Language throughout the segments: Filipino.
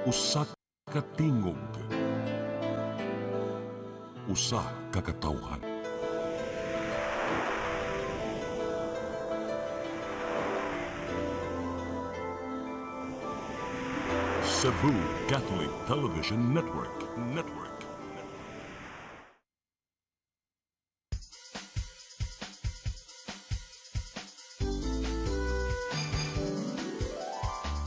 Usa ka tingog, usa ka katawhan. Cebu Catholic Television Network.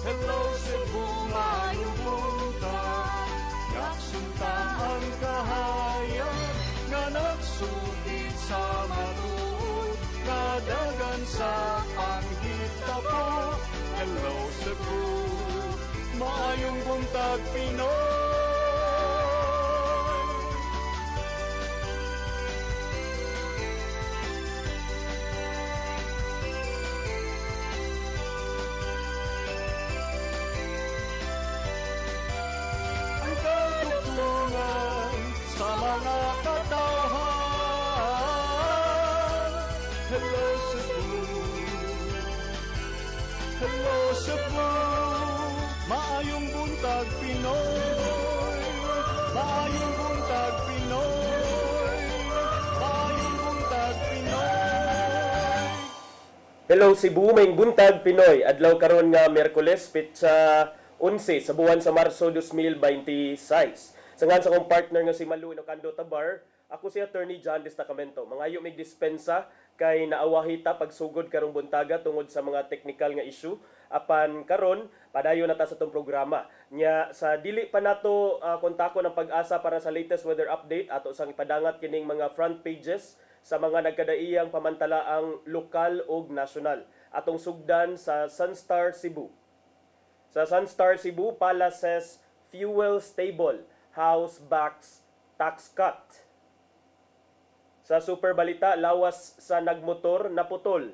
Hello Cebu, maayong buntag. Nagsunta ang kahayan nga nagsugid sa matuod, nadagan sa panghitabo. Hello Cebu, maayong buntag Pinoy. Sa mga katawhan. Hello Cebu, hello Cebu, maayong buntag Pinoy, maayong buntag Pinoy, maayong buntag Pinoy. Hello Cebu, maayong buntag Pinoy. Adlaw karon nga Miyerkules, petsa 11 sa buwan sa Marso 2026. Sa nga sa akong partner nga si Malu Inocando Tabar, ako si Attorney John Destacamento. Mangayo mig dispensa kay naawahita pagsugod karong buntaga tungod sa mga technical nga issue. Apan karon padayon na ta sa tong programa. Nya sa dili pa nato kontakon ang pag-asa para sa latest weather update ato sang ipadangat kining mga front pages sa mga nagkadaiyang pamantalaang lokal ug nasyonal. Atong sugdan sa Sunstar Cebu. Sa Sunstar Cebu, Palaces Fuel Stable, House backs tax cut. Sa Super Balita, lawas sa nagmotor naputol.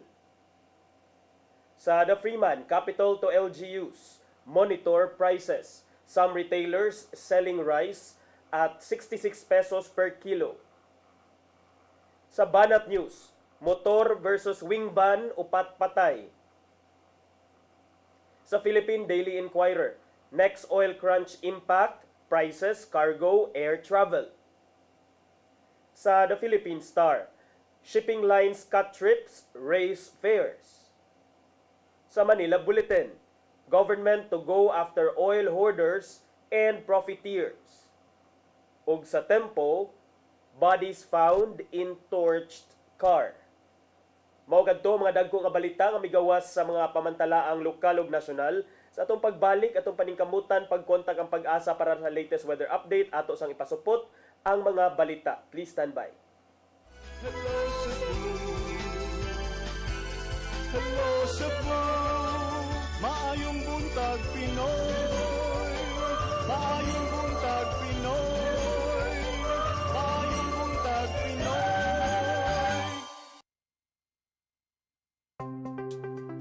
Sa The Freeman, capital to LGUs, monitor prices. Some retailers selling rice at 66 pesos per kilo. Sa Banat News, motor versus wing van upat patay. Sa Philippine Daily Inquirer, next oil crunch impact, prices, cargo, air travel. Sa The Philippine Star, shipping lines cut trips, raise fares. Sa Manila Bulletin, government to go after oil hoarders and profiteers. Ug sa Tempo, bodies found in torched car. Mao kadto mga dagko nga balita nga migawas sa mga pamantalaang lokal ug nasyonal. Sa atong pagbalik, atong paningkamutan, pagkontak ang pag-asa para sa latest weather update, ato sang ipasupot ang mga balita. Please stand by. Hello Cebu, hello Cebu, maayong buntag Pinoy, maayong buntag Pinoy, maayong buntag Pinoy.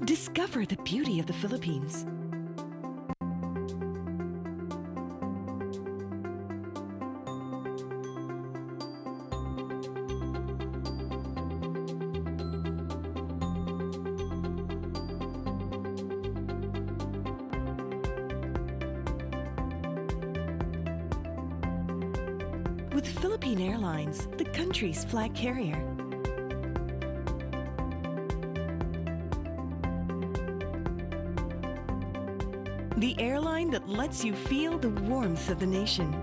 Discover the beauty of the Philippines. With Philippine Airlines, the country's flag carrier. The airline that lets you feel the warmth of the nation.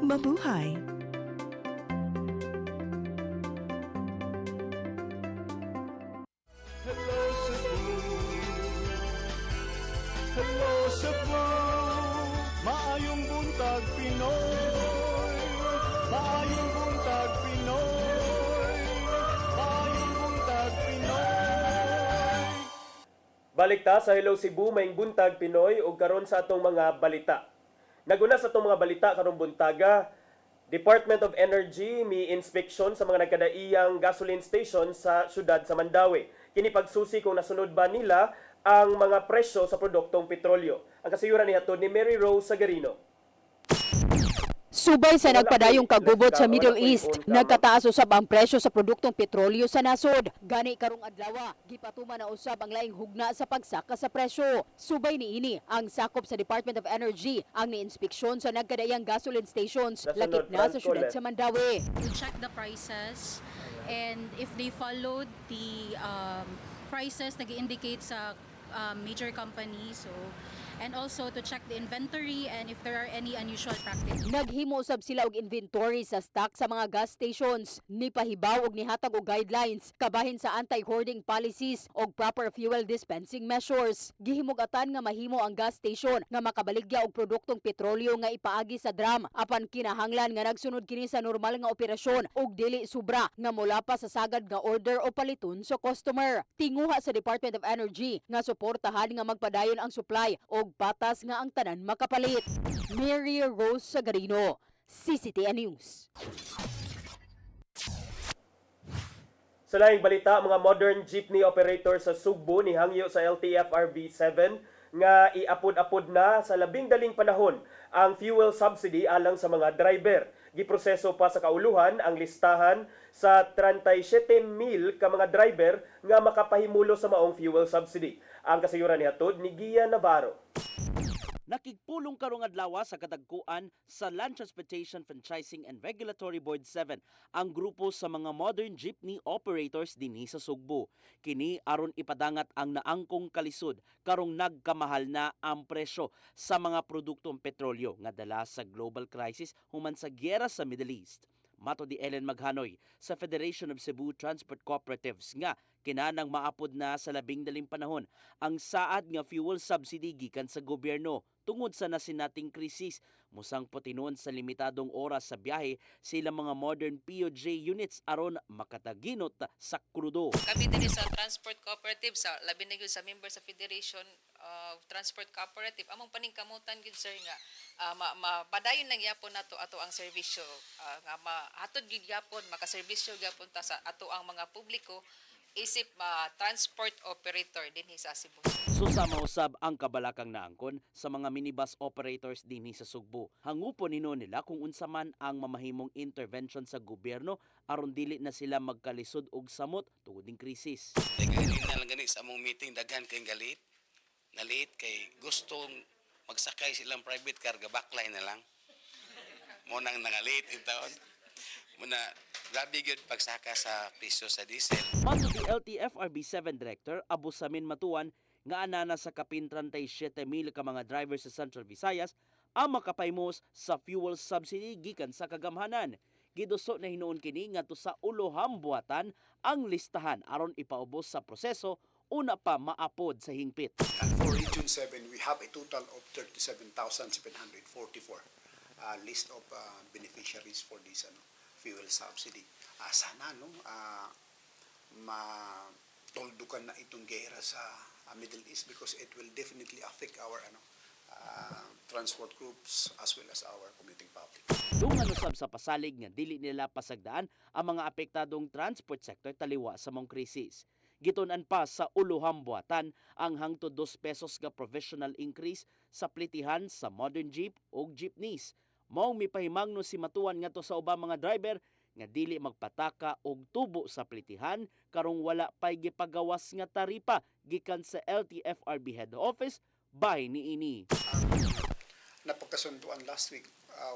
Mabuhay! Hello Cebu, hello Cebu, maayong buntag Pinoy, maayong buntag Pinoy, maayong buntag Pinoy. Balik ta sa Hello Cebu, maayong buntag Pinoy ug karon sa atong mga balita. Naguna sa atong mga balita karong buntaga, Department of Energy mi-inspection sa mga nagkadaiyang gasoline station sa syudad sa Mandaue. Kini pagsusi kung nasunod ba nila ang mga presyo sa produktong petrolyo. Ang kasayuran ni hatod ni Mary Rose Sagarino. Subay sa nagpadayong kagubot sa Middle East, nagkataas usab ang presyo sa produktong petrolyo sa nasod. Gani karong adlaw, gipatuman na usab ang laing hugna sa pagsaka sa presyo. Subay niini ang sakop sa Department of Energy ang niinspeksyon sa nagkadayang gasoline stations lakip na sa syudad sa Mandawi. We check the prices, and if they followed the prices na gi-indicate sa major companies, and also to check the inventory and if there are any unusual practices. Naghimo usab sila og inventory sa stock sa mga gas stations, nipahibaw og nihatag og guidelines kabahin sa anti-hoarding policies og proper fuel dispensing measures. Gihimug-atan nga mahimo ang gas station nga makabaligya og produktong petrolyo nga ipaagi sa drum apan kinahanglan nga nagsunod kini sa normal nga operasyon ug dili sobra nga mula pa sa sagad nga order o paliton sa customer. Tinguha sa Department of Energy nga suportahan nga magpadayon ang supply og patas nga ang tanan makapalit. Mary Rose Sagarino, CCTN News. Sa laing balita, mga modern jeepney operator sa Sugbo ni hangyo sa LTFRB 7 nga iapod-apod na sa labing daling panahon ang fuel subsidy alang sa mga driver. Giproseso pa sa kauluhan ang listahan sa 37,000 ka mga driver nga makapahimulo sa maong fuel subsidy. Ang kasayuran ni hatod ni Gia Navarro. Nakigpulong karong adlaw sa kadagkuan sa Land Transportation Franchising and Regulatory Board 7 ang grupo sa mga modern jeepney operators dinhi sa Sugbo. Kini aron ipadangat ang naangkong kalisod karong nagkamahal na ang presyo sa mga produktong petrolyo nga dala sa global crisis human sa gyera sa Middle East. Mato di Ellen Maghanoy sa Federation of Cebu Transport Cooperatives nga kinanang maapod na sa labing daling panahon ang saad nga fuel subsidy gikan sa gobyerno tungod sa nasinating krisis. Musang potinon sa limitadong oras sa biyahe sila mga modern POJ units aron makataginot sa krudo. Kami din sa Transport Cooperative, sa labi na yun sa member sa Federation of Transport Cooperative, among paningkamutan yun sir nga, mapadayon lang yapon nato ato ang serbisyo, nga hatod gyud yapon, makaserbisyo yapon ta sa ato ang mga publiko, isip transport operator dinhi sa Cebu. Susama usab ang kabalakang naangkon sa mga minibus operators dinhi sa Sugbo. Hangupon nino nila kung unsa man ang mamahimong intervention sa gobyerno aron dili na sila magkalisod og samot tungod ning krisis. Daghan na lang gani sa among meeting, daghan kay galit. Nalit kay gustong magsakay silang private car, gabaklay na lang. Mo nang nangalit in taon. Muna grabe gyud pagsaka sa presyo sa diesel. Mato di LTFRB 7 Director Abu Samin Matuan nga anana sa kapin 37,000 ka mga driver sa Central Visayas ang makapaymos sa fuel subsidy gikan sa kagamhanan. Giduso na hinuon kini ngadto sa ulohang buhatan ang listahan aron ipaubos sa proseso una pa maapod sa hingpit. For Region 7, we have a total of 37,744 list of beneficiaries for this fuel subsidy. Sana matoldukan na itong gera sa Middle East because it will definitely affect our transport groups as well as our commuting public. Dungan usab sa pasalig nga dili nila pasagdaan ang mga apektadong transport sector taliwa sa mong krisis. Gitunan pa sa ulohang buhatan ang hangtod 2 pesos nga provisional increase sa plitihan sa modern jeep o jeepneys. Maong mipahimangno si Matuan ngadto sa ubang mga driver nga dili magpataka og tubo sa plitihan karong wala pay gipagawas nga taripa gikan sa LTFRB head office bahay niini. Napagkasunduan last week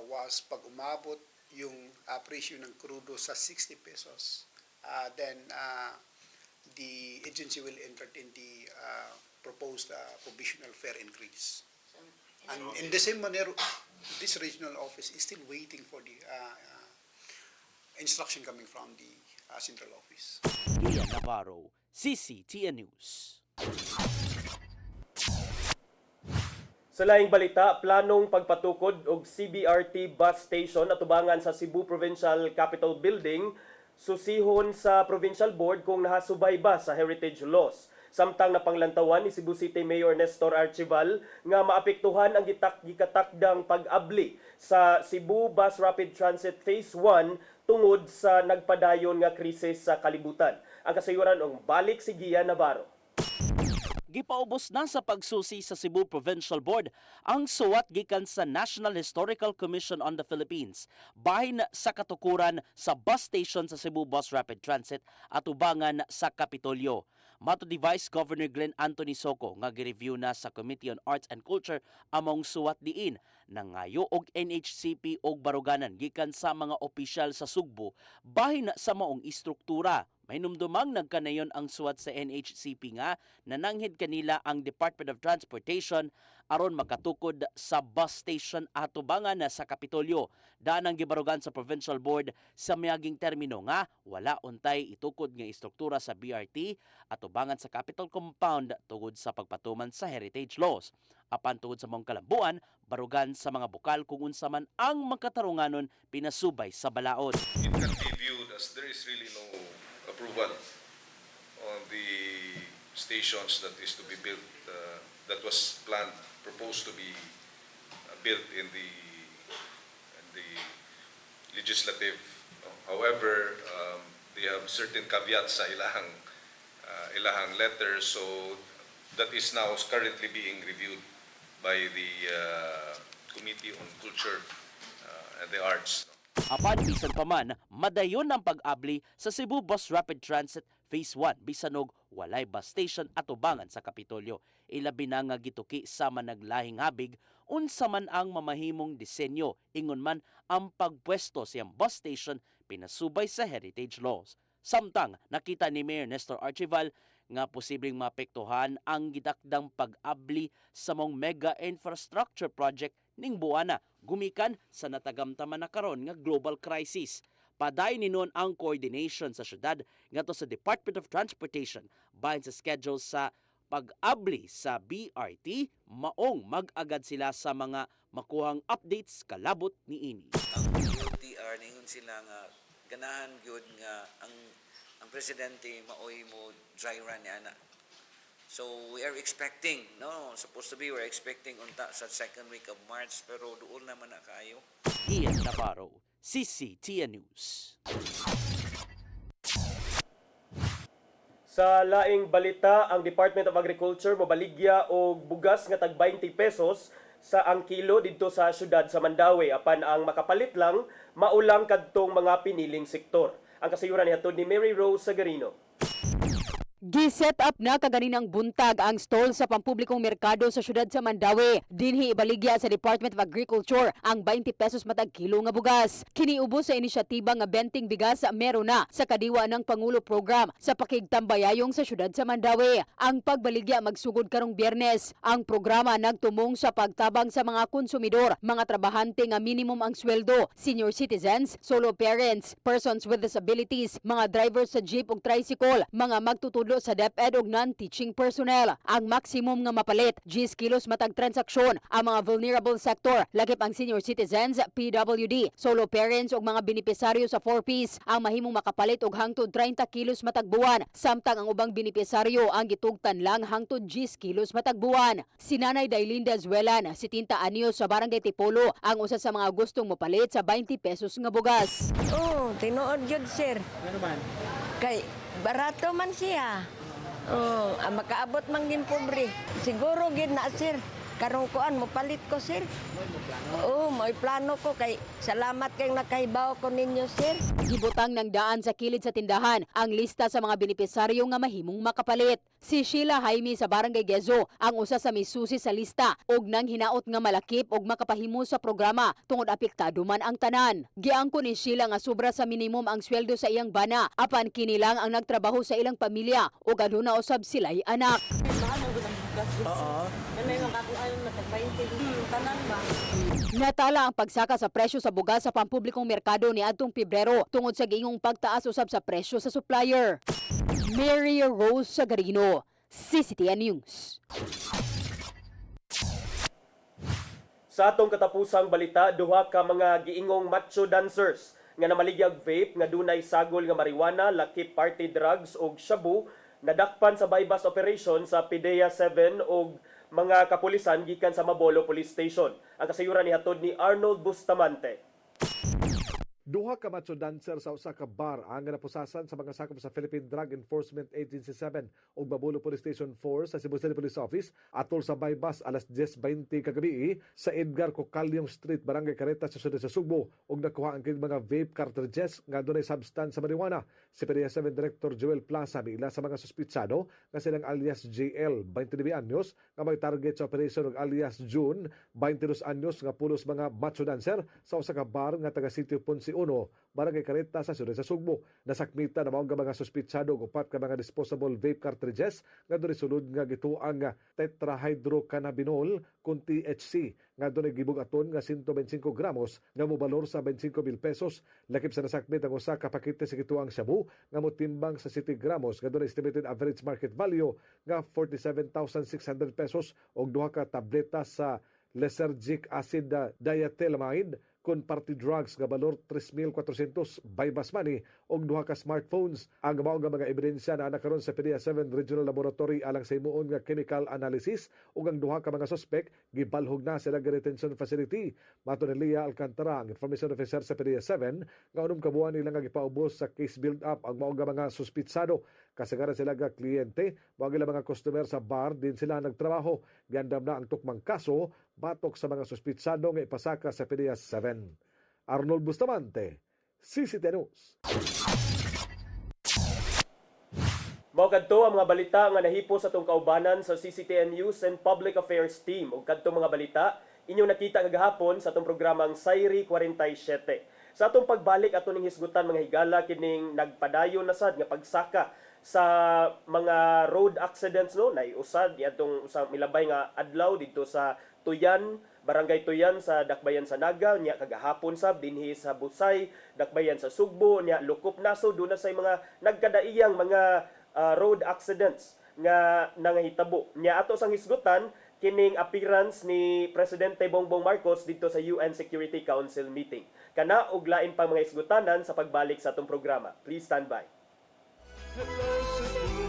was pag umabot yung presyo ng krudo sa 60 pesos. Then the agency will entertain the proposed provisional fare increase. And in the same manner, this regional office is still waiting for the instruction coming from the central office. Gia Navarro, CCTN News. Sa laing balita, planong pagpatukod og CBRT bus station atubangan sa Cebu Provincial Capitol Building susihon sa Provincial Board kung nahasubay ba sa heritage laws. Samtang napanglantawan ni Cebu City Mayor Nestor Archival nga maapektuhan ang gikatakdang pag-abli sa Cebu Bus Rapid Transit Phase 1 tungod sa nagpadayon nga krisis sa kalibutan. Ang kasayuran og balik si Gia Navarro. Gipaubos na sa pagsusi sa Cebu Provincial Board ang suwat gikan sa National Historical Commission on the Philippines bahin sa katukuran sa bus station sa Cebu Bus Rapid Transit at ubangan sa Kapitolyo. Mato di Vice Governor Glenn Anthony Soco nga gi-review na sa Committee on Arts and Culture among suwat diin nangayo og NHCP og baruganan gikan sa mga opisyal sa Sugbo bahin sa maong istruktura. May numdumang nagkanayon ang suwat sa NHCP nga nananghid kanila ang Department of Transportation aron makatukod sa bus station at ubangan na sa Kapitolyo. Daan ang gibarugan sa Provincial Board sa miyaging termino nga wala untay itukod nga istruktura sa BRT at ubangan sa Capitol Compound tungod sa pagpatuman sa heritage laws. Apan tungod sa mong kalambuan, barugan sa mga bukal kung unsa man ang magkatarunganon pinasubay sa balaod. It can be viewed as there is really no approval on the stations that is to be built, that was proposed to be built in the legislative. However, they have certain caveats sa ilahang letter, so that is now currently being reviewed by the Committee on Culture and the Arts. Apan bisan pa man, madayon ang pag-abli sa Cebu Bus Rapid Transit Phase 1 bisan og walay bus station at ubangan sa Kapitolyo. Ilabi na nga gituki sa managlahing habig unsa man ang mamahimong disenyo ingon man ang pagpwesto siyang bus station pinasubay sa heritage laws. Samtang nakita ni Mayor Nestor Archival nga posibleng maapektuhan ang gidakdang pag-abli sa mong mega infrastructure project ning buwana gumikan sa natagamtaman na karon nga global crisis. Paday ni noon ang coordination sa syudad ngadto sa Department of Transportation bahin sa schedule sa pag-abli sa BRT maong mag-agad sila sa mga makuhang updates kalabot niini. Ang DOTR ningon sila nga ganahan gyud nga ang presidente maoy mo dry run ni ana. So we are expecting, supposed to be we're expecting unta sa second week of March pero duol naman na kayo. Ian Navarro, CCTN News. Sa laing balita, ang Department of Agriculture mobaligya og bugas nga tag 20 pesos sa ang kilo didto sa syudad sa Mandawi apan ang makapalit lang maulang kadtong mga piniling sektor. Ang kasayuran nihatod ni Mary Rose Sagarino. Gi-set up na kaganinang buntag ang stall sa pampublikong merkado sa syudad sa Mandawi. Dinhi ibaligya sa Department of Agriculture ang 20 pesos matag kilo nga bugas. Kiniubo sa inisyatiba nga benting bigas meron na sa kadiwa ng Pangulo Program sa pakigtambayayong sa syudad sa Mandawi. Ang pagbaligya magsugod karong Biyernes. Ang programa nagtumong sa pagtabang sa mga konsumidor, mga trabahante nga minimum ang sweldo, senior citizens, solo parents, persons with disabilities, mga drivers sa jeep ug tricycle, mga magtutudlo sa DepEd ug non-teaching personnel. Ang maximum nga mapalit 10 kilos matag transaksyon ang mga vulnerable sector, lagip ang senior citizens, PWD, solo parents ug mga benepisaryo sa 4Ps ang mahimong makapalit og hangtod 30 kilos matag buwan, samtang ang ubang benepisaryo ang gitugtan lang hangtod 10 kilos matag buwan. Si Nanay Dailinda Zuelan, 70 anyos sa Barangay Tipolo, ang usa sa mga gustong mapalit sa 20 pesos nga bugas. Oh, tinuod jud sir. Ano man? Kay barato man siya. Oh, makaabot man gin pobre. Siguro gid na sir. Karong kuan mo palit ko sir. Oh, may plano ko kay salamat kay nakahibaw ko ninyo sir. Gibutang ng daan sa kilid sa tindahan ang lista sa mga benepisaryo nga mahimong makapalit. Si Sheila Jaime sa Barangay Gezo ang usa sa misusi sa lista ug nang hinaot nga malakip ug makapahimo sa programa tungod apektado man ang tanan. Giangko ni Sheila nga sobra sa minimum ang sweldo sa iyang bana apan kini lang ang nagtrabaho sa ilang pamilya ug aduna usab sila'y anak. Natala ang pagsaka sa presyo sa bugas sa pampublikong merkado ni adtong Pebrero tungod sa giingong pagtaas usab sa presyo sa supplier. Mary Rose Sagarino, CCTN News. Sa atong katapusang balita, duha ka mga giingong macho dancers nga namaligyag vape nga dunay sagol nga marijuana, lakip party drugs ug shabu nadakpan sa bypass operation sa PDEA 7 ug mga kapulisan gikan sa Mabolo Police Station. Ang kasayuran nihatod ni Arnold Bustamante. Duha ka macho dancer sa usa ka bar ang napusasan sa mga sakop sa Philippine Drug Enforcement Agency 7 ug Babulo Police Station 4 sa Cebu City Police Office atol sa bypass alas 10:20 kagabi sa Edgar Cocalyong Street, Barangay Careta sa siyudad sa Sugbo ug nakuha ang mga vape cartridges nga dunay substance sa marijuana. Si PDEA 7 Director Joel Plaza ila sa mga suspitsado nga silang alias JL, 29 anyos, nga may target sa operation ug alias June, 22 anyos, nga pulos mga macho dancer sa usa ka bar nga taga Sitio Ponce 1, Barangay Careta sa siyudad sa Sugbo. Nasakmita na mao nga mga suspitsado og upat ka mga disposable vape cartridges nga dunay sulod nga gituang tetrahydrocannabinol kun THC nga dunay gibug-aton nga 125 gramos nga mobalor sa 25,000 pesos. Lakip sa nasakmit ang usa ka pakete sa gituang shabu nga motimbang sa 70 gramos nga dunay estimated average market value nga 47,600 pesos og duha ka tableta sa lysergic acid diethylamide kun party drugs nga balor 3,400 bypass money og duha ka smartphones. Ang mao nga mga ebidensya na nakaron sa PDEA 7 Regional Laboratory alang sa himuon nga chemical analysis ug ang duha ka mga suspect gibalhog na sila sa detention facility. Mato ni Lia Alcantara, ang information officer sa PDEA 7, nga unom ka buwan nila nga gipaubos sa case build up ang mao nga mga suspitsado. Kasagaran sila nga kliyente, mao nga mga customer sa bar din sila nagtrabaho. Gandam na ang tukmang kaso batok sa mga suspitsado nga ipasaka sa PDEA 7. Arnold Bustamante, CCT News. Mao kadto ang mga balita nga nahipo sa atong kaubanan sa CCTN News and Public Affairs Team. Ug kadto mga balita inyong nakita kagahapon sa atong programang Sayri 47. Sa atong pagbalik ato ning hisgutan mga higala kining nagpadayon na sad nga pagsaka sa mga road accidents no, naiusad atong usang milabay nga adlaw dito sa Tuyan, Barangay Tuyan sa Dakbayan sa Naga, nya kagahapon sab dinhi sa Busay, Dakbayan sa Sugbo, nya Lukop Naso, doon na say mga nagkadaiyang mga road accidents nga nangahitabo. Nya ato sang hisgutan kining appearance ni Presidente Bongbong Marcos dito sa UN Security Council meeting. Kana og lain pa mga hisgutanan sa pagbalik sa atong programa. Please stand by. Hello Cebu,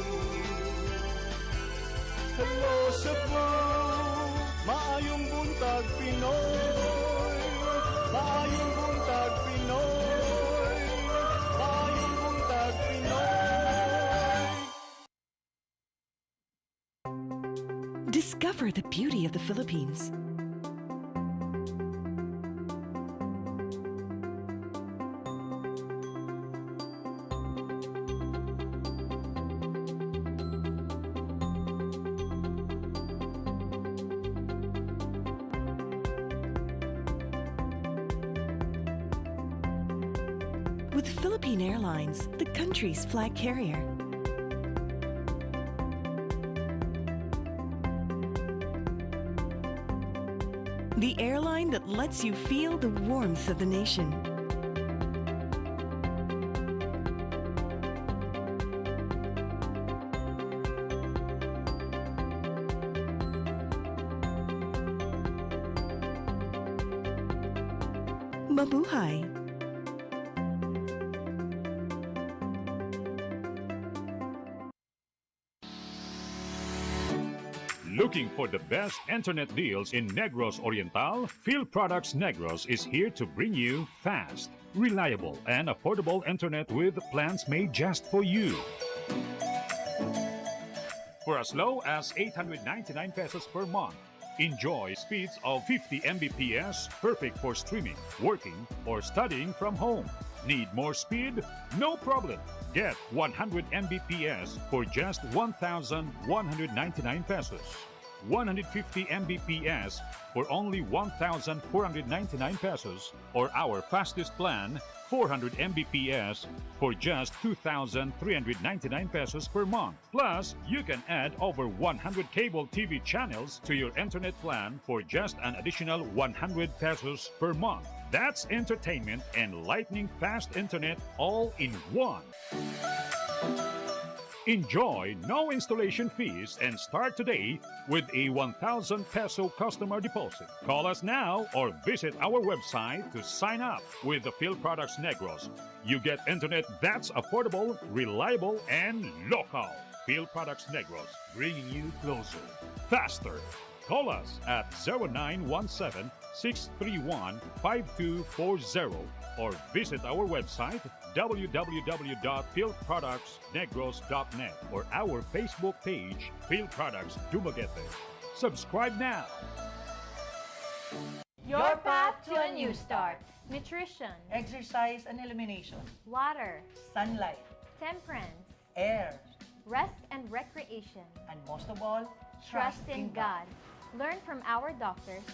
hello Cebu, maayong buntag Pinoy, maayong buntag Pinoy, maayong buntag Pinoy. Discover the beauty of the Philippines. With Philippine Airlines, the country's flag carrier. The airline that lets you feel the warmth of the nation. Mabuhay! Looking for the best internet deals in Negros Oriental? Field Products Negros is here to bring you fast, reliable, and affordable internet with plans made just for you. For as low as 899 pesos per month, enjoy speeds of 50 Mbps, perfect for streaming, working, or studying from home. Need more speed? No problem. Get 100 Mbps for just 1,199 pesos. 150 Mbps for only 1,499 pesos, or our fastest plan, 400 Mbps for just 2,399 pesos per month. Plus, you can add over 100 cable TV channels to your internet plan for just an additional 100 pesos per month. That's entertainment and lightning fast internet all in one. Enjoy no installation fees and start today with a 1,000 peso customer deposit. Call us now or visit our website to sign up with the Field Products Negros. You get internet that's affordable, reliable, and local. Field Products Negros, bringing you closer, faster. Call us at 0917 0917-631-5240 or visit our website www.fieldproductsnegros.net or our Facebook page, Field Products Dumaguete. Subscribe now. Your path to a new start. Nutrition, Exercise and elimination. water, Sunlight. temperance, Air. rest and recreation. And most of all, Trust in God. Learn from our doctors.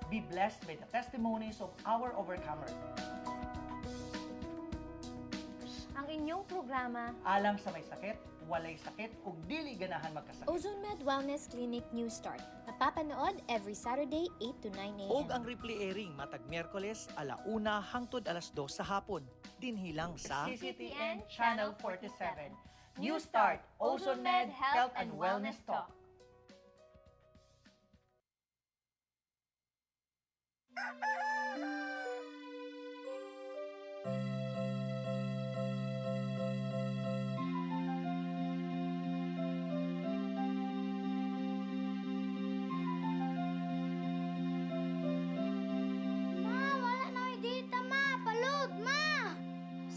Be blessed by the testimonies of our overcomer. Ang inyong programa, Alam sa may sakit, walay sakit, ug dili ganahan magkasakit. Ozone Med Wellness Clinic New Start. Napapanood every Saturday 8 to 9 a.m. Ug ang replay airing matag Miyerkules 1:00 hangtod 2:00 sa hapon. Dinhi lang sa CCTN Channel 47. New Start, Ozone Med Health and Wellness Talk.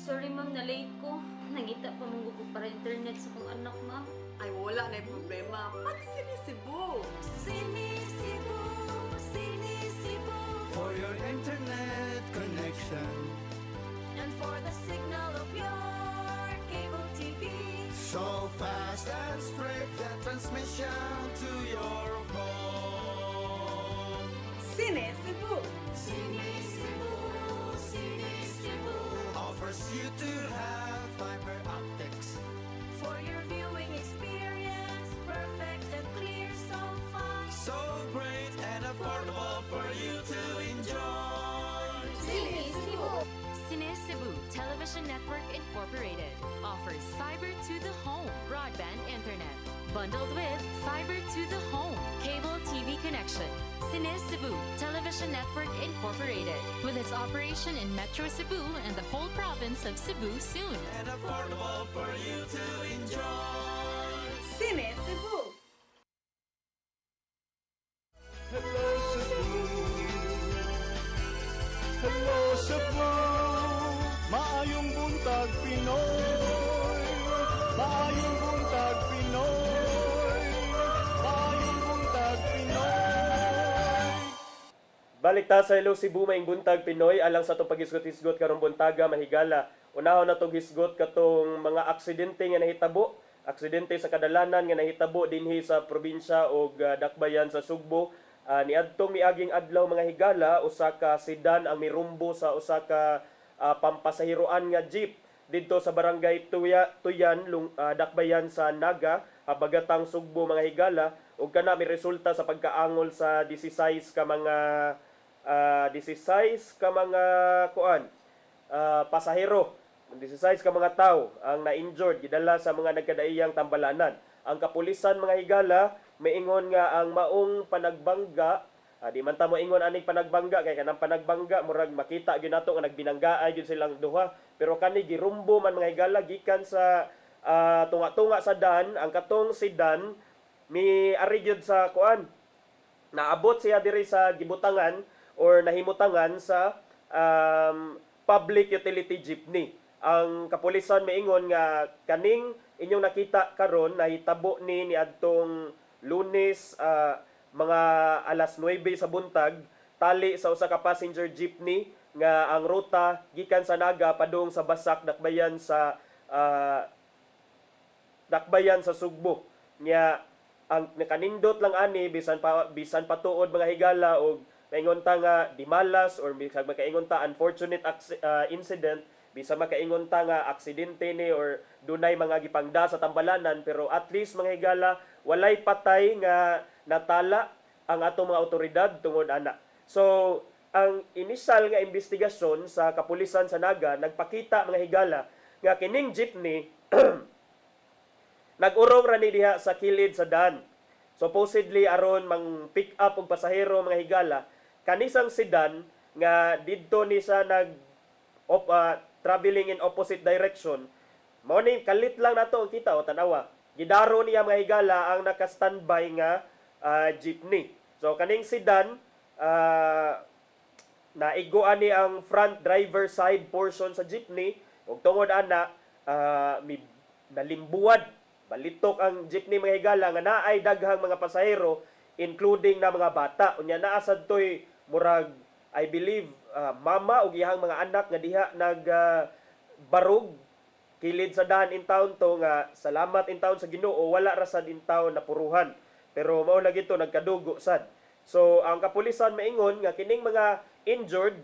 Sorry ma'am, na late ko. Nangita pa mong ko para internet sa kong anak ma'am. Ay wala na yung problema. Pag sinisibo. Sinisibo, sinisibo. For your internet connection And for the signal of your cable TV. so fast and straight, the transmission to your home. Sinisibo. Sinisibo, sinisibo. Offers you to have fiber optics. For your viewing experience, perfect and clear, so fast. So great and affordable for you to enjoy. Sinisibo. Cine Cebu Television Network Incorporated offers fiber to the home broadband internet bundled with fiber to the home cable TV connection. Cine Cebu Television Network Incorporated with its operation in Metro Cebu and the whole province of Cebu soon. And affordable for you to enjoy. Sinisibo. Hello Cebu, hello Cebu, maayong buntag Pinoy, maayong buntag Pinoy, maayong buntag Pinoy. Balik ta sa Hello Cebu, maing buntag Pinoy, alang sa itong pag-isgot-isgot karong buntaga, mahigala. Unahon na itong hisgot katong mga aksidente nga nahitabo, aksidente sa kadalanan nga nahitabo dinhi sa probinsya o dakbayan sa Sugbo. Niadtong miaging adlaw mga higala, usa ka sedan ang mirumbo sa usa ka pampasahiroan nga jeep didto sa barangay Tuyan, dakbayan sa Naga, habagatang Sugbo mga higala, ug kana mi resulta sa pagkaangol sa 16 ka mga pasahero, 16 ka mga tao ang na-injured gidala sa mga nagkadaiyang tambalanan. Ang kapulisan mga higala maingon nga ang maong panagbangga, di man ta mo ingon aning panagbangga kay kanang panagbangga murag makita gyud nato nga nagbinanggaay gyud silang duha, pero kani girumbo man mga higala gikan sa tunga-tunga sa dan. Ang katong sedan mi ari gyud sa kuan, naabot siya diri sa gibutangan or nahimutangan sa public utility jeepney. Ang kapulisan maingon nga kaning inyong nakita karon nahitabo ni adtong Lunes mga alas 9 sa buntag, tali sa usa ka passenger jeepney nga ang ruta gikan sa Naga padung sa Basak, dakbayan sa Sugbo. Nya ang nakanindot lang ani bisan patuod mga higala og maingon ta nga dimalas or bisan makaingon ta unfortunate incident, bisa makaingon ta nga aksidente ni or dunay mga gipangda sa tambalanan, pero at least mga higala walay patay nga natala ang atong mga otoridad tungod ana. So ang initial nga investigasyon sa kapulisan sa Naga nagpakita mga higala nga kining jeepney nag-urong ra ni diha sa kilid sa daan. Supposedly aron mang pick up og pasahero mga higala, kanisang sedan nga didto ni sa traveling in opposite direction. Mao ni kalit lang nato ang kita o tanawa. Gidaro niya mga higala ang naka-standby nga jeepney. So kaning sedan naiguan ni ang front driver side portion sa jeepney ug tungod ana nalimbuwad balitok ang jeepney mga higala nga naay daghang mga pasahero including na mga bata. Unya naa sadtoy murag I believe mama ug iyang mga anak nga diha barog kilid sa daan in town to nga salamat in town sa Ginoo wala ra sad in town na puruhan. Pero mao lagi to nagkadugo sad. So ang kapulisan maingon nga kining mga injured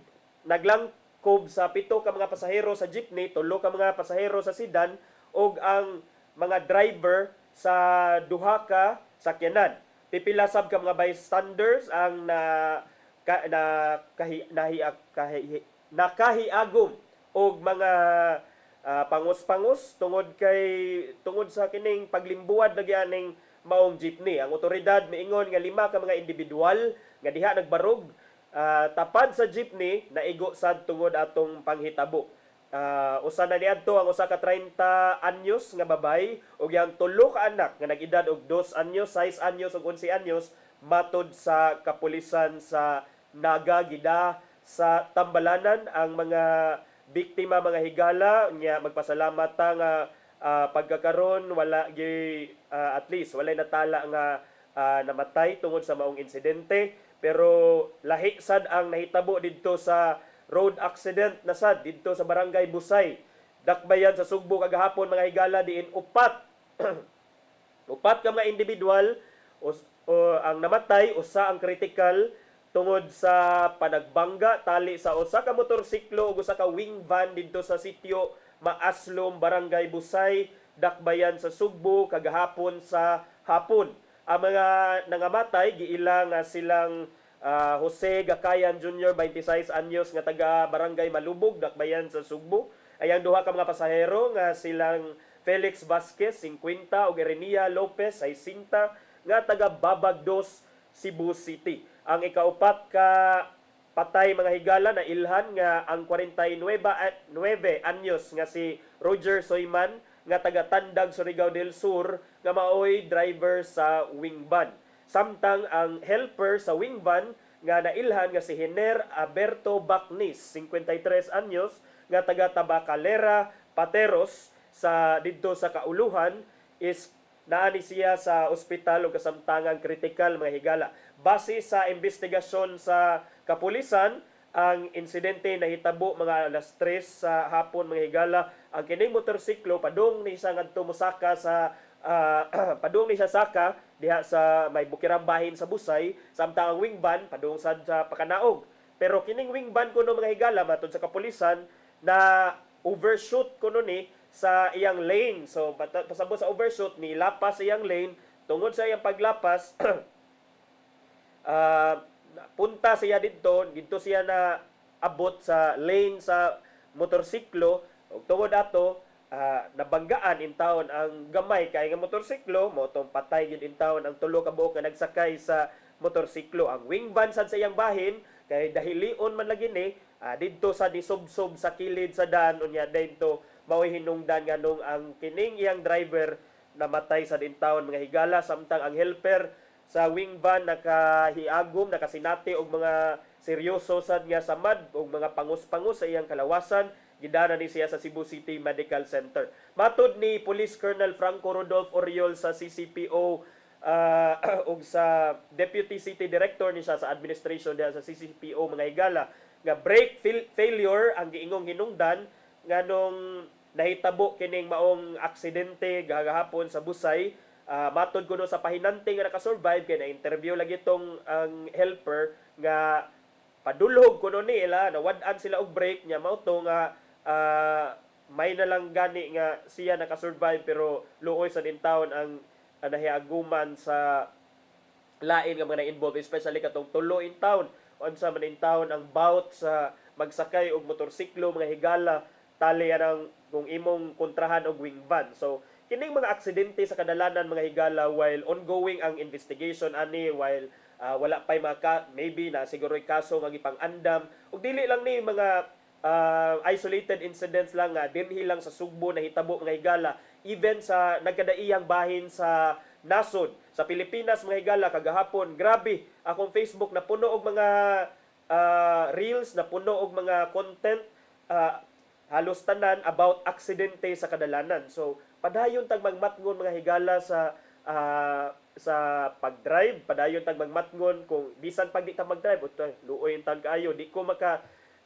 naglangkob sa 7 ka mga pasahero sa jeepney, 3 ka mga pasahero sa sedan ug ang mga driver sa duha ka sakyanan. Pipila sab ka mga bystanders ang nakahiagom og mga pangos-pangos tungod sa kining paglimbuad lagi aning maong jeepney. Ang otoridad miingon nga 5 ka mga individual nga diha nagbarog tapad sa jeepney naigo sad tungod atong panghitabo. Usa na niadto ang usa ka 30 anyos nga babay ug yang 3 ka anak nga nag-edad og 2 anyos, 6 anyos ug 11 anyos matud sa kapulisan sa Naga gida sa Tambalanan ang mga biktima mga higala nya magpasalamat ta nga pagkakaron wala at least walay natala nga namatay tungod sa maong insidente pero lahi sad ang nahitabo didto sa road accident na sad didto sa barangay Busay Dakbayan sa Sugbo kagahapon mga higala diin upat ka mga individual ang namatay usa ang critical tungod sa panagbangga tali sa usa ka motorsiklo ug usa ka wing van didto sa sitio Maaslom, Barangay Busay, Dakbayan sa Sugbo kagahapon sa hapon. Ang mga nangamatay giila nga silang Jose Gakayan Jr. 26 anyos nga taga Barangay Malubog, Dakbayan sa Sugbo. Ayang duha ka mga pasahero nga silang Felix Vasquez 50 ug Erenia Lopez 60 nga taga Babagdos, Cebu City. Ang ikaupat ka patay mga higala na ilhan nga ang 49 anyos nga si Roger Soyman nga taga Tandag, Surigao del Sur nga maoy driver sa wing van. Samtang ang helper sa wing van nga nailhan nga si Hiner Alberto Bacnis 53 anyos nga taga Tabacalera, Pateros sa didto sa Kauluhan is naani siya sa ospital o kasamtangang kritikal mga higala. Base sa investigasyon sa kapulisan, ang insidente nahitabo mga alas 3 sa hapon mga higala. Ang kining motorsiklo padung ni siya ngadto mosaka sa padung ni siya saka diha sa may bukirang bahin sa Busay, samtang ang wing van padung sad sa Pakanaog. Pero kining wing van kuno mga higala matod sa kapulisan na overshoot kuno ni sa iyang lane. So pasabot sa overshoot ni lapas iyang lane tungod sa iyang paglapas punta siya dito siya na abot sa lane sa motorsiklo ug tungod ato nabanggaan in taon ang gamay kay nga motorsiklo mo tong patay gid in taon ang tulo ka buok nga nagsakay sa motorsiklo. Ang wing van sad sa iyang bahin kay dahilion man lagi ni didto sa disubsob sa kilid sa daan unya didto mao'y hinungdan nganong ang kining iyang driver namatay sa dintaon mga higala samtang ang helper sa wing van nakahiagom nakasinati og mga seryoso sad nga samad og mga pangus-pangus sa iyang kalawasan gidana ni siya sa Cebu City Medical Center. Matud ni Police Colonel Franco Rodolfo Oriol sa CCPO ug sa Deputy City Director ni siya sa administration diha sa CCPO mga higala nga brake failure ang giingong hinungdan nganong nahitabo kining maong aksidente gahapon sa Busay. Matod kuno sa pahinante nga nakasurvive kay na-interview lagi tong ang helper nga padulhog kuno nila nawad-an sila og brake nya mao to nga may na lang gani nga siya nakasurvive pero luoy sa dintawon ang nahiaguman sa lain nga mga na-involve especially katong tulo in town unsa man in town ang bout sa magsakay og motorsiklo mga higala tali ang kung imong kontrahan og wing van. So kining mga aksidente sa kadalanan mga higala while ongoing ang investigation ani while wala pay maybe na siguro kaso nga gipang-andam ug dili lang ni mga isolated incidents lang nga dinhi lang sa Sugbo nahitabo mga higala even sa nagkadaiyang bahin sa nasod sa Pilipinas mga higala kagahapon, grabe, akong Facebook na puno og mga reels, na puno og mga content, halos tanan about aksidente sa kadalanan. So padayon tag magmatngon mga higala sa pag-drive, padayon tag magmatngon kung bisan pag di ta mag-drive, luoy yung taon kaayo, di ko maka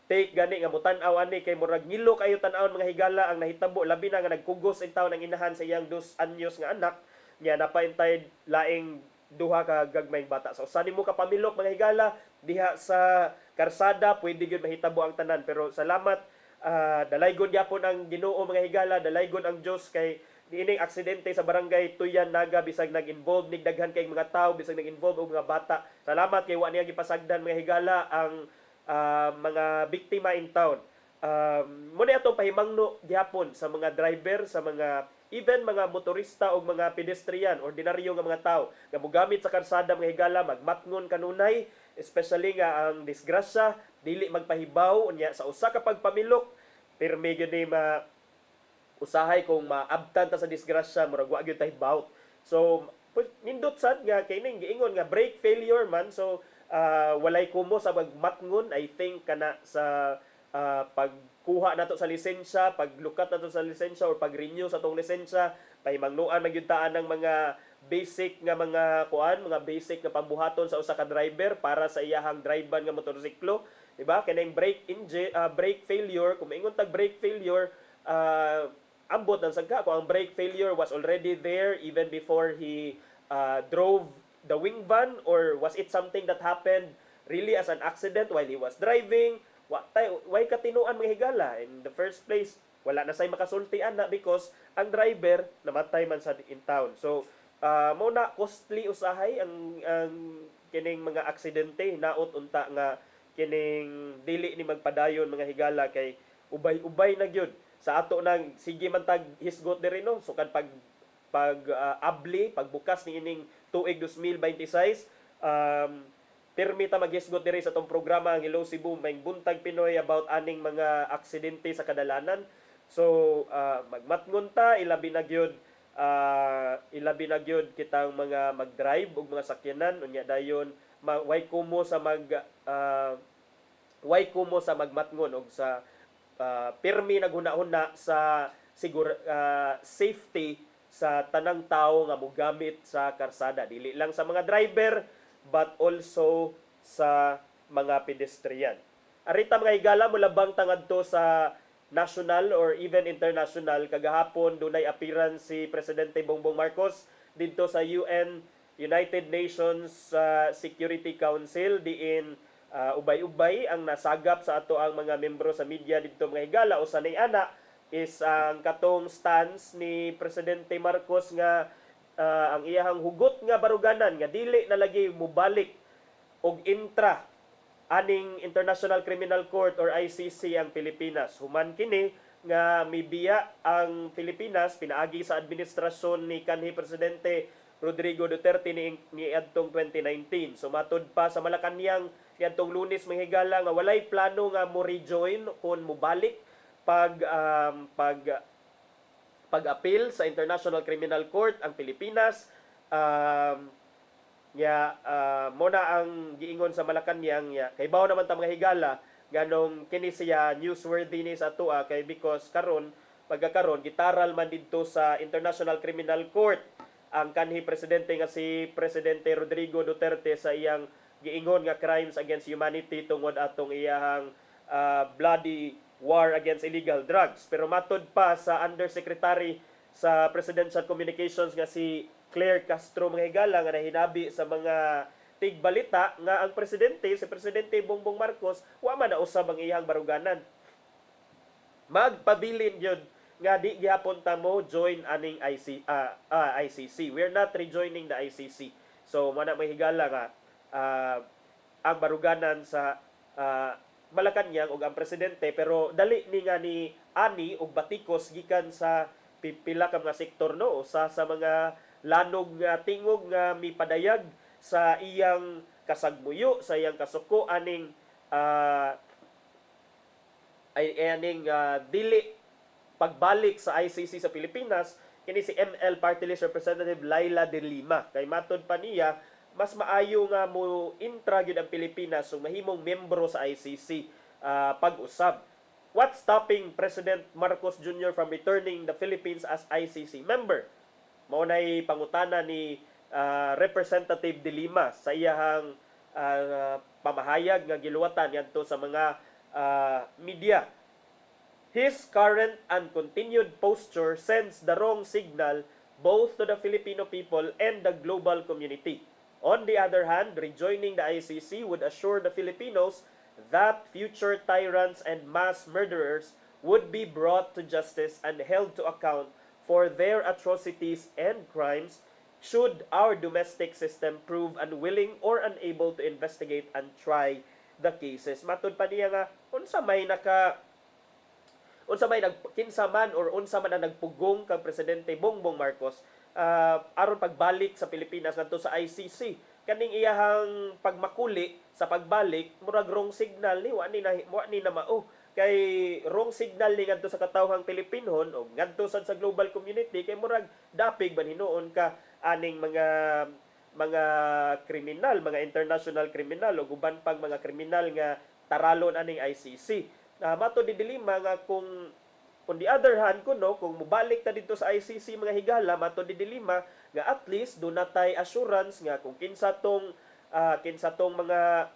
take gani nga mutan-aw ani kay murag ngilo kayo tan-awon mga higala ang nahitabo, labi na nga nagkugos in taon ang inahan sa iyang 2 anyos nga anak nya napaintay laing duha ka gagmayng bata. So sa nimo ka pamilok mga higala diha sa karsada pwede gyud mahitabo ang tanan, pero salamat, dalaygon gyapon ang Ginoo mga higala, dalaygon ang Dios kay niining aksidente sa barangay Tuyan Naga bisag nag-involve nig daghan kay mga tawo, bisag nag-involve og mga bata. Salamat kay wa niya gipasagdan mga higala ang mga biktima in town. Muna atong pahimangno gihapon sa mga driver, sa mga even mga motorista o mga pedestrian, ordinaryo nga mga tao nga mogamit sa karsada mga higala, magmatngon kanunay, especially nga ang disgrasya dili magpahibaw unya sa usa ka pagpamilok, pirmi gyud ni usahay kung maabtan ta sa disgrasya murag wa gyud tahibaw. So nindot sad nga kay ning giingon nga brake failure man, so walay kumo sa pagmatngon. I think kana sa pagkuha nato sa lisensya, paglukat nato sa lisensya or pag-renew sa tong lisensya, pahimangnuan magyudtaan ng mga basic nga mga mga basic nga pambuhaton sa usa ka driver para sa iyahang drivean nga motorsiklo, di ba? Kanang brake failure, kung maingon tag brake failure, ambot ng sagka kung ang brake failure was already there even before he drove the wing van, or was it something that happened really as an accident while he was driving? Why katinuan mga higala? In the first place, wala na say makasultian na because ang driver namatay man sa in town. So mao na costly usahay ang kining mga aksidente, naot unta nga kining dili ni magpadayon mga higala kay ubay-ubay na gyud sa ato nang sige man tag hisgot diri no, so kan abli pagbukas ni ining tuig 2026, permita maghisgot diri sa tong programa ang Hello Cebu Maing Buntag Pinoy about aning mga aksidente sa kadalanan. So magmatngon ta, ilabi na gyud kitang mga mag-drive og mga sakyanan unya dayon way kumo sa magmatngon og sa pirmi naghuna-huna sa safety sa tanang tao nga mogamit sa karsada, dili lang sa mga driver but also sa mga pedestrian. Arita mga higala, mulabang tangadto sa national or even international, kagahapon dunay appearance si Presidente Bongbong Marcos didto sa United Nations Security Council, diin ubay-ubay ang nasagap sa ato ang mga membro sa media didto mga higala. O sanay ana is ang katong stance ni Presidente Marcos nga ang iyahang hugot nga baruganan nga dili na lagi mubalik og intra aning International Criminal Court or ICC ang Pilipinas. Human kini nga mibiya ang Pilipinas pinaagi sa administrasyon ni kanhi Presidente Rodrigo Duterte ni adtong 2019. So matud pa sa Malacañang niadtong Lunes mga higala nga walay plano nga mo rejoin kun mubalik pag-appeal sa International Criminal Court ang Pilipinas. Muna ang giingon sa Malacañang kay bawo naman ta mga higala ganong kini siya newsworthy ni sa atua kay because pagkakaron gitaral man didto sa International Criminal Court ang kanhi presidente nga si Presidente Rodrigo Duterte sa iyang giingon nga crimes against humanity tungod atong iyahang bloody war against illegal drugs. Pero matud pa sa Undersecretary sa Presidential Communications nga si Claire Castro mga higala nga nahinabi sa mga tigbalita nga ang si Presidente Bongbong Marcos wa man na usab ang iyang baruganan. Magpabilin yun nga di gyapon ta mo join aning ICC. We're not rejoining the ICC. So mana may higala nga ang baruganan sa Malacañang ug ang presidente, pero dali ni nga ni ani og batikos gikan sa pipila ka mga sektor no, sa mga lanog nga tingog nga mipadayag sa iyang kasagmuyo, sa iyang kasuko aning dili pagbalik sa ICC sa Pilipinas kini si ML Party List Representative Laila de Lima. Kay matod pa niya, mas maayo nga mo intra gyud ang Pilipinas so mahimong membro sa ICC pag-usab. What's stopping President Marcos Jr. from returning the Philippines as ICC member? Mao nay pangutana ni Representative de Lima sa iyahang pamahayag nga giluwatan ngadto sa mga media. His current and continued posture sends the wrong signal both to the Filipino people and the global community. On the other hand, rejoining the ICC would assure the Filipinos that future tyrants and mass murderers would be brought to justice and held to account for their atrocities and crimes should our domestic system prove unwilling or unable to investigate and try the cases. Matud pa niya nga, unsa may nagkinsaman or unsa man ang nagpugong kang Presidente Bongbong Marcos aron pagbalik sa Pilipinas ngadto sa ICC. Kaning iyahang pagmakuli sa pagbalik, murag wrong signal ni wa ni na mao. Kay wrong signal ni ngadto sa katawhang Pilipinhon o ngadto sa global community kay murag dapig ban hinuon ka aning mga kriminal, mga international criminal o guban pang mga kriminal nga taralon aning ICC. Mato di Dilima nga kung on the other hand kung mubalik ta dito sa ICC mga higala, mato di Dilima nga at least do natay assurance nga kung kinsa tong mga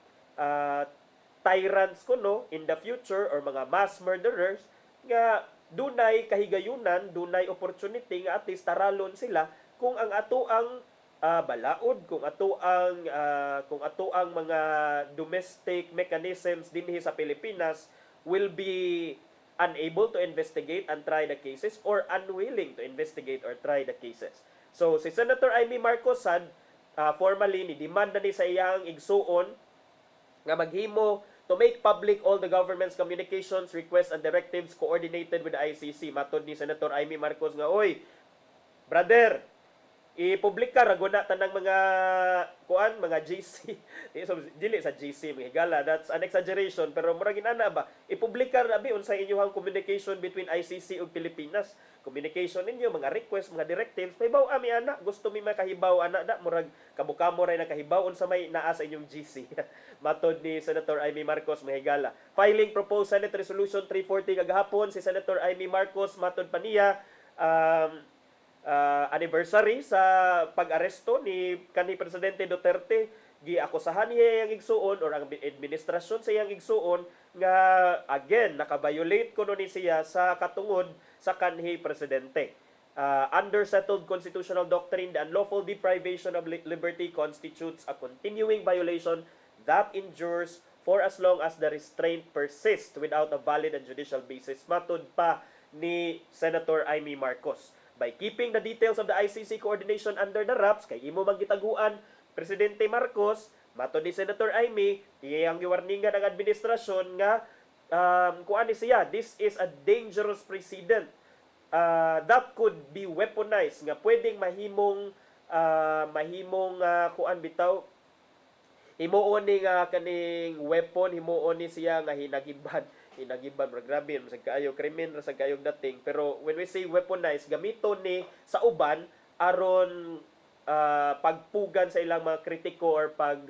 tyrants in the future or mga mass murderers nga dunay kahigayunan, dunay opportunity nga at least taralon sila kung ang atoang balaod, kung atoang mga domestic mechanisms dinhi sa Pilipinas will be unable to investigate and try the cases or unwilling to investigate or try the cases. So, si Senator Amy Marcos sad, formally, ni-demand na ni sa iyang igsuon nga maghimo to make public all the government's communications, requests, and directives coordinated with the ICC. Matod ni Senator Amy Marcos nga, oy, brother, ipublika raguna tanang mga GC. So dili sa GC mga higala, that's an exaggeration pero murag inana ba ipublika na bi unsa inyong communication between ICC ug Pilipinas. Communication ninyo, mga request, mga directives, pahibaw ami ana, gusto mi makahibaw ana da murag kabukamo ray nakahibaw unsa may naa sa inyong GC. Matod ni Senator Amy Marcos mga higala. Filing proposed Senate Resolution 340 kagahapon si Senator Amy Marcos matod pa niya anniversary sa pag-aresto ni kanhi Presidente Duterte, giakusahan niya ang igsuon or ang administrasyon sa iyang igsuon nga again nakabiolate kuno ni siya sa katungod sa kanhi presidente. Under settled constitutional doctrine, the unlawful deprivation of liberty constitutes a continuing violation that endures for as long as the restraint persists without a valid and judicial basis. Matud pa ni Senator Amy Marcos. By keeping the details of the ICC coordination under the wraps, kay imo magitaguan Presidente Marcos, matod ni Senator Amy, iyang giwarningan ang administrasyon nga kuan ni siya, this is a dangerous precedent that could be weaponized nga pwedeng mahimong kuan bitaw himuon ni nga kaning weapon, himuon ni siya nga hinagiban grabe sa kaayo krimen ra sa kaayong dating, pero when we say weaponized, gamiton ni sa uban aron pagpugan sa ilang mga kritiko or pag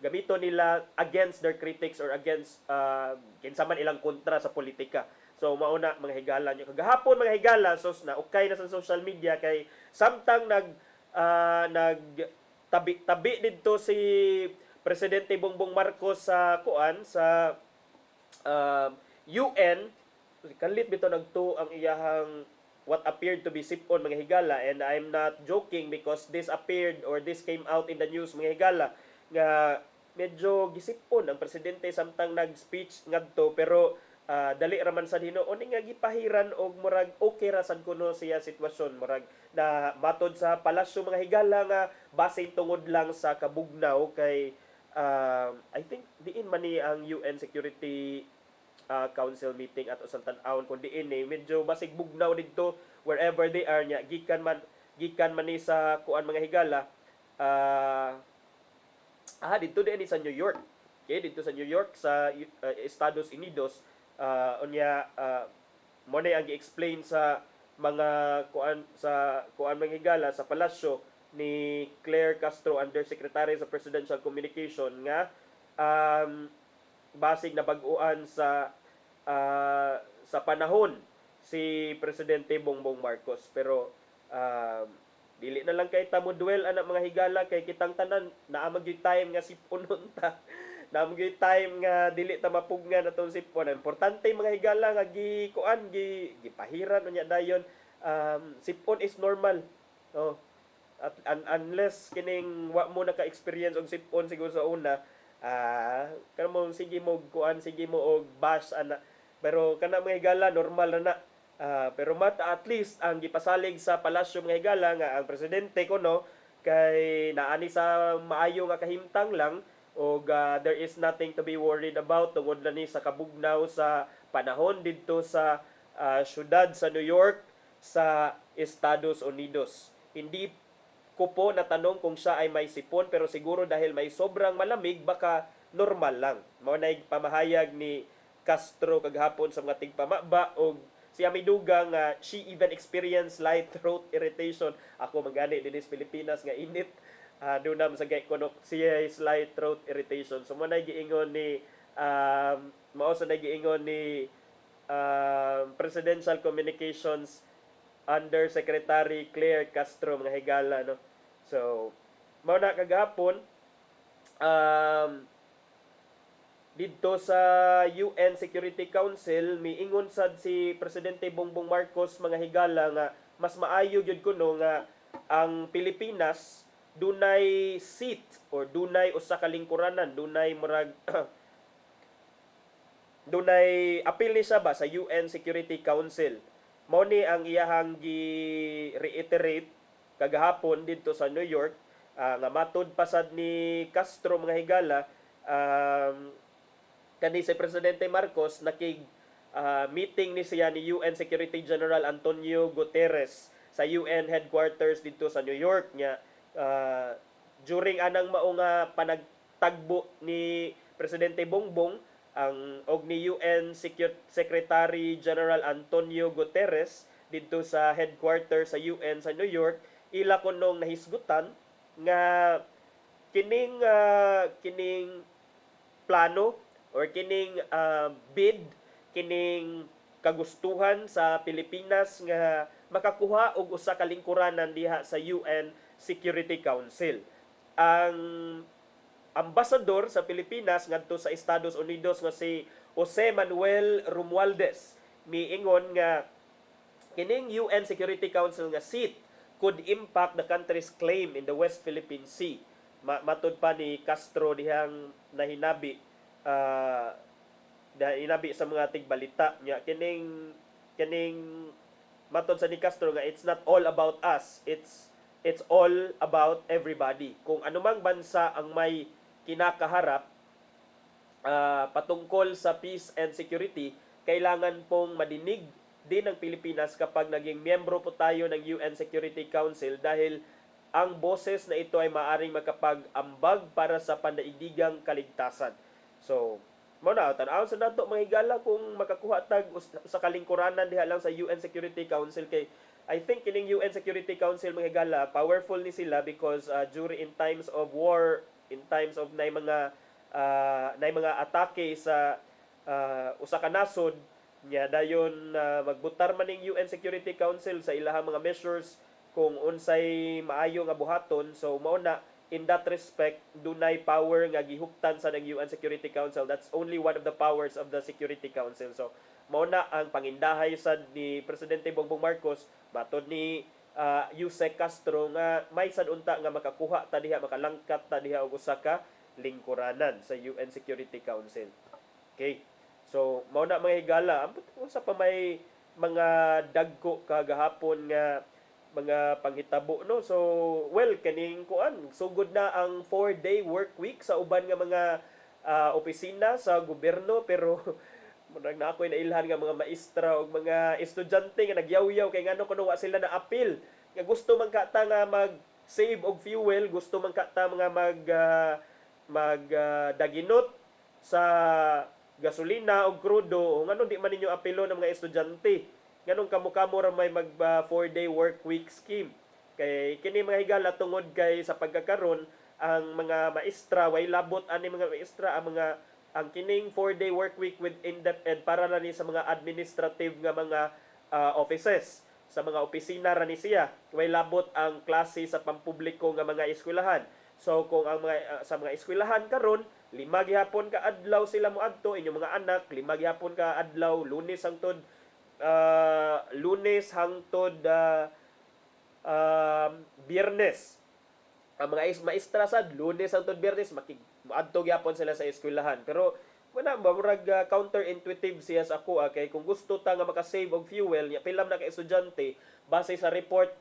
gamiton nila against their critics or against kinsa man ilang kontra sa politika. So mauna mga higala nyo kagahapon mga higala, so na okay na sa social media kay samtang tabi dito si Presidente Bongbong Marcos sa sa UN, kalit bito nagto ang iyahang what appeared to be sipon mga higala, and I'm not joking because this appeared or this came out in the news mga higala nga medyo gisipon ang presidente samtang nag-speech ngadto, pero dali raman sa dino oni nga gipahiran og murag okay ra sad kuno siya sitwasyon, murag na matod sa palasyo mga higala nga base tungod lang sa kabugnaw kay I think diin man ni ang UN Security Council meeting at usan tan-awon kun diin medyo basig bugnaw didto wherever they are nya gikan man ni sa kuan mga higala dito din sa New York. Okay, dito sa New York sa Estados Unidos unya mo na ang gi-explain sa mga kuan mga higala sa palasyo ni Claire Castro, Undersecretary sa Presidential Communication, nga basig na bag-uan sa panahon si Presidente Bongbong Marcos. Pero dili na lang kay tamudwel anak mga higala, kay kitang tanan naamag yung time nga sipunon ta. Naamag yung time nga dili ta mapugnan atong sipon. Importante mga higala nga gipahiran unya dayon. Sipon is normal. Oh. Unless kining wa mo naka-experience og sipon siguro sa una, kana mo sige mo og bash ana. Pero kana mga higala normal na. Pero at least ang gipasalig sa palasyo mga higala nga ang presidente kuno kay naani sa maayo nga kahimtang lang, og there is nothing to be worried about tungod na ni sa kabugnaw sa panahon didto sa syudad sa New York sa Estados Unidos. Hindi ko po natanong kung siya ay may sipon, pero siguro dahil may sobrang malamig, baka normal lang. Mao na pamahayag ni Castro kaghapon sa mga tigpamaba, og siya may dugang she even experienced light throat irritation. Ako magani din sa Pilipinas nga init. Dunam sa gay kuno siya is light throat irritation. So mo na giingon ni Presidential Communications Undersecretary Claire Castro mga higala, no. So mao na kagahapon dito sa UN Security Council miingon sad si Presidente Bongbong Marcos mga higala nga mas maayo gyud kuno nga ang Pilipinas dunay seat or dunay usa ka lingkuranan, dunay murag dunay apil ni siya ba sa UN Security Council. Mao ni ang iyahang gi-reiterate kagahapon dito sa New York, nga matud pasad ni Castro mga higala, kani si Presidente Marcos nakig meeting ni siya ni UN Secretary General Antonio Guterres sa UN headquarters dito sa New York nya. During anang mao nga panagtagbo ni Presidente Bongbong og ni UN Secretary General Antonio Guterres dito sa headquarters sa UN sa New York, ila kunong nahisgutan nga kining plano or kining bid, kining kagustuhan sa Pilipinas nga makakuha og usa ka lingkuranan diha sa UN Security Council. Ang ambasador sa Pilipinas ngadto sa Estados Unidos nga si Jose Manuel Romualdez miingon nga kining UN Security Council nga seat could impact the country's claim in the West Philippine Sea. Matud pa ni Castro dihang nahinabi sa mga tigbalita nya kining matud sa ni Castro nga it's not all about us, it's all about everybody. Kung anumang bansa ang may kinakaharap patungkol sa peace and security, kailangan pong madinig din ng Pilipinas kapag naging miyembro po tayo ng UN Security Council, dahil ang boses na ito ay maaring makapag-ambag para sa pandaigdigang kaligtasan. So, muna, tanaw sa nato mga higala kung makakuha tag sa kalingkuranan diha lang sa UN Security Council, kay I think kining UN Security Council mga higala powerful ni sila because during in times of war, in times of nay mga atake sa usa ka nasod nya dayon magbutar man ning UN Security Council sa ilahang mga measures kung unsay maayo nga buhaton. So mao na, in that respect, dunay power nga gihuptan sa ng UN Security Council. That's only one of the powers of the Security Council. So mao na ang pangindahay sad ni Presidente Bongbong Marcos matod ni Jose Castro nga may sad unta nga makakuha ta diha, makalangkat ta diha og usa ka lingkuranan sa UN Security Council. Okay. So mao na mga higala, usa pa may mga dagko kagahapon nga mga panghitabo, no. So well, kaning sugod na ang 4-day work week sa uban nga mga opisina sa gobyerno, pero murag na ako'y nailhan nga mga maestra o mga estudyante nga nagyaw-yaw kay ngano kuno wa sila na appeal nga gusto man kata nga mag-save og fuel, gusto man kata mga daginot sa gasolina o krudo, o ngano di man ninyo apelo ng mga estudyante. nganong kamo-kamo ra may mag 4-day work week scheme. Kay kini mga higala tungod kay sa pagkakaron ang mga maestra way labot ani mga maestra ang kining 4-day work week with in-depth para na ni sa mga administrative nga mga offices, sa mga opisina ra ni siya. Way labot ang klase sa pampubliko nga mga eskwelahan. So kung ang mga sa mga eskwelahan karon 5 gihapon ka adlaw sila moadto, inyong mga anak 5 gihapon ka adlaw, Lunes hangtod Biyernes. Ang mga maestra sad Lunes hangtod Biyernes moadto gyapon sila sa eskwelahan. Pero wala murag counterintuitive siya sa ako kay kung gusto ta nga maka-save og fuel nya pilam na ka estudyante base sa report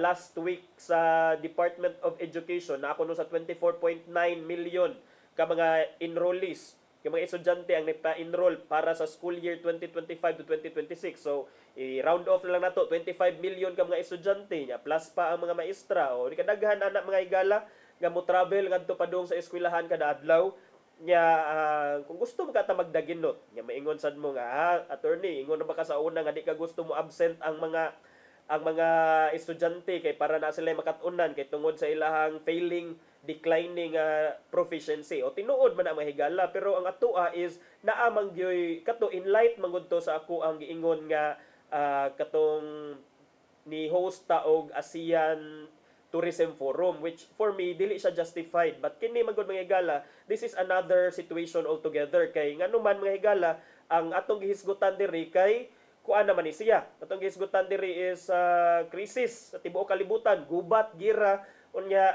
last week sa Department of Education na ako no sa 24.9 million ka mga enrollees, ka mga estudyante ang nagpa-enroll para sa school year 2025 to 2026. So i-round off na lang nato 25 million ka mga estudyante nya plus pa ang mga maestra o di kadaghan anak mga higala nga mo travel ngadto padung sa eskwelahan kada adlaw nya kung gusto mo ka ta magdaginot nya maingon sad mo nga attorney ingon na ba ka sa una nga di ka gusto mo absent ang mga estudyante kay para na sila makatunan kay tungod sa ilahang failing declining proficiency o tinuod man ang mga higala pero ang atoa is naamang gyoy kato inlight mangud to sa ako ang giingon nga katong ni host ta og ASEAN Tourism Forum, which for me dili siya justified, but kini magud mga higala, this is another situation altogether kay ngano man mga higala ang atong gihisgutan diri kay kuan naman ni siya. Atong gihisgutan diri is krisis sa tibuok kalibutan, gubat, gira, unya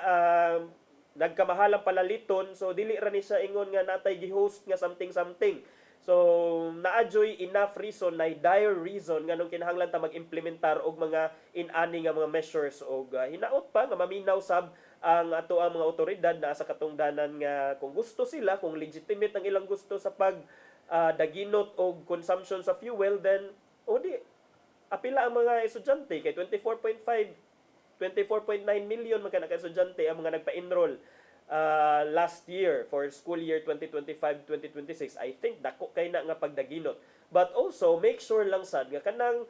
nagkamahalang palaliton, so dili ra ni siya ingon nga natay gi-host nga something. So naadyoy enough reason, na dire reason nganong kinahanglan ta mag-implementar og mga inani nga mga measures og hinaot pa nga maminaw sab ang ato ang mga otoridad na sa katungdanan nga kung gusto sila, kung legitimate ang ilang gusto sa pag daginot og consumption sa fuel, then di apila ang mga estudyante kay 24.9 million mga estudyante ang mga nagpa-enroll last year for school year 2025-2026. I think dako kay na nga pagdaginot. But also make sure lang sad nga kanang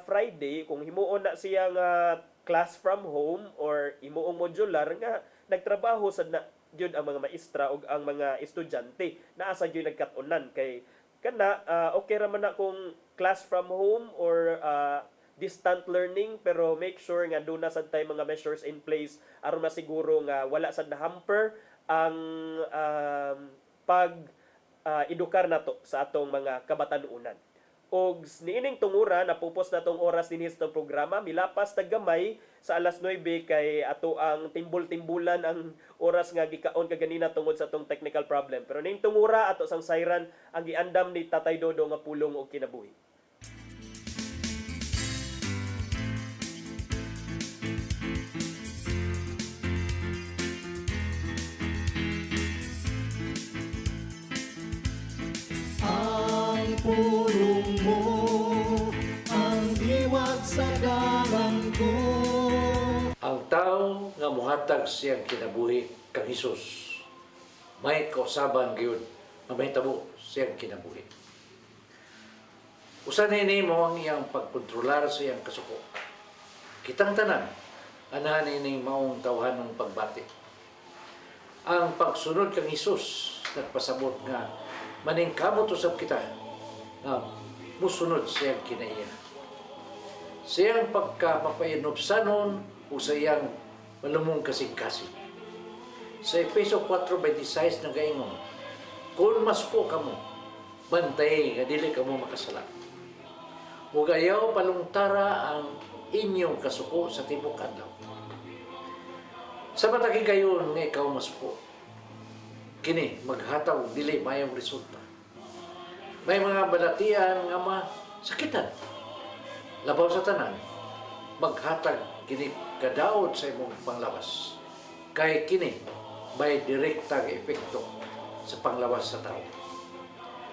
Friday kung himuon na siya nga class from home or himuong modular nga nagtrabaho sad na gyud ang mga maestra ug ang mga estudyante naa sa gyud nagkatunan kay kana okay ra man na kung class from home or distant learning pero make sure nga doon na sad tay mga measures in place aron masiguro nga wala sad na hamper ang edukar nato sa atong mga kabatanunan. Og niining tungura napupos natong oras dinhi sa programa, milapas tag gamay sa alas 9 kay ato ang timbul-timbulan ang oras nga gikaon kaganina tungod sa atong technical problem. Pero ning tungura ato sang sayran ang giandam ni Tatay Dodo nga pulong og kinabuhi. Pulong mo ang diwat sa dalan ko. Ang tao nga muhatag siyang kinabuhi kang Hesus may kausaban gyud nga mahitabo siyang kinabuhi. Usa nini mo ang iyang pagkontrolar sa iyang kasuko. Kitang tanan anahan ini maong tawhanong pagbati. Ang pagsunod kang Hesus nagpasabot nga maningkamot usab kita na musunod siyang kinaiya. Siyang pagkamapaiinobsanon o sa iyang malumong kasing-kasing. Sa Efeso 4:26 nagaingon, kung masuko kamo, bantay nga dili kamo makasala. Ug ayaw palungtara ang inyong kasuko sa tibok adlaw. Sa matagi gayon nga ikaw masuko, kini maghataw dili mayong resulta. May mga balatian nga masakitan. Labaw sa tanan, maghatag kini kadaot sa imong panglawas. Kay kini may direktang epekto sa panglawas sa tao.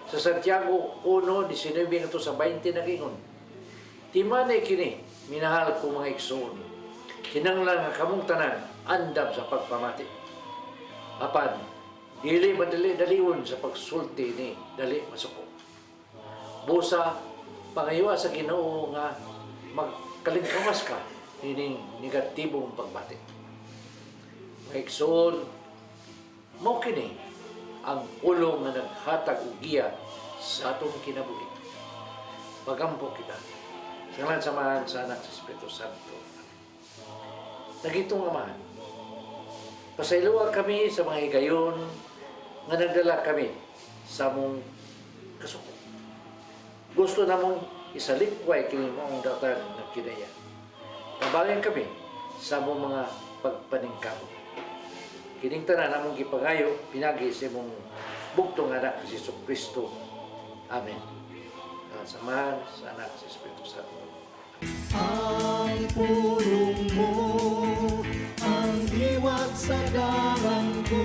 Sa Santiago 1:19 ngadto sa 20 nagingon, timanay kini, minahal ko mga igsoon, kinahanglan nga kamong tanan andam sa pagpamati. Apan, dili madali-daliwon sa pagsulti ni dali masuko. Busa pangayowa sa Ginoo nga magkalingkamas ka ining negatibong pagbati. Maigsoon, mo kini ang pulong nga naghatag og giya sa atong kinabuhi. Pagampo kita. Sa ngalan samahan sa Anak sa Espiritu Santo. Nagitong Amahan, pasayloa kami sa mga higayon nga nagdala kami sa mong kasuko. Gusto na mong isalikway kini mong datang na kinaya. Tabangan kami sa mong mga pagpaningkamo. Kining tanan namong gipangayo pinagi sa mong bugtong anak si Jesucristo. Amen. Samahan sa Anak sa Espiritu Santo. Ang pulong mo, ang diwat sa ko.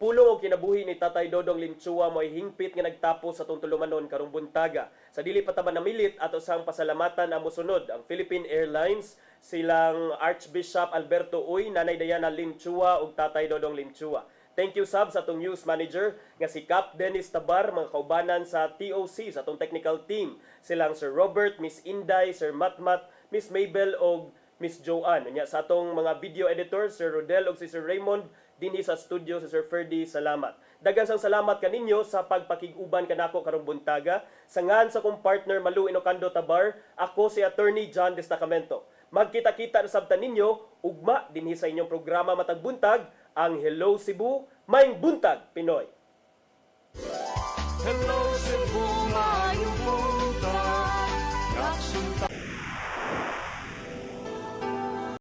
Pulong og kinabuhi ni Tatay Dodong Linchua mo'y hingpit nga nagtapos sa atong tulumanon karong buntaga. Sa dili pa taman namilit ato sang pasalamatan ang mosunod ang Philippine Airlines, silang Archbishop Alberto Uy, Nanay Diana Linchua ug Tatay Dodong Linchua. Thank you sab sa atong news manager nga si Cap Dennis Tabar, mga kaubanan sa TOC sa atong technical team, silang Sir Robert, Miss Inday, Sir Matmat, Miss Mabel ug Miss Joanne. Nya sa atong mga video editor Sir Rodel ug si Sir Raymond dinhi sa studio si Sir Ferdy, salamat. Daghang sang salamat kaninyo sa pagpakig-uban kanako karong buntaga. Sa ngan sa kong partner Malu Inocando Tabar, ako si Attorney John Destacamento. Magkita-kita na sabtan ninyo ugma dinhi sa inyong programa Matag Buntag, ang Hello Cebu, Maing Buntag Pinoy. Hello Cebu.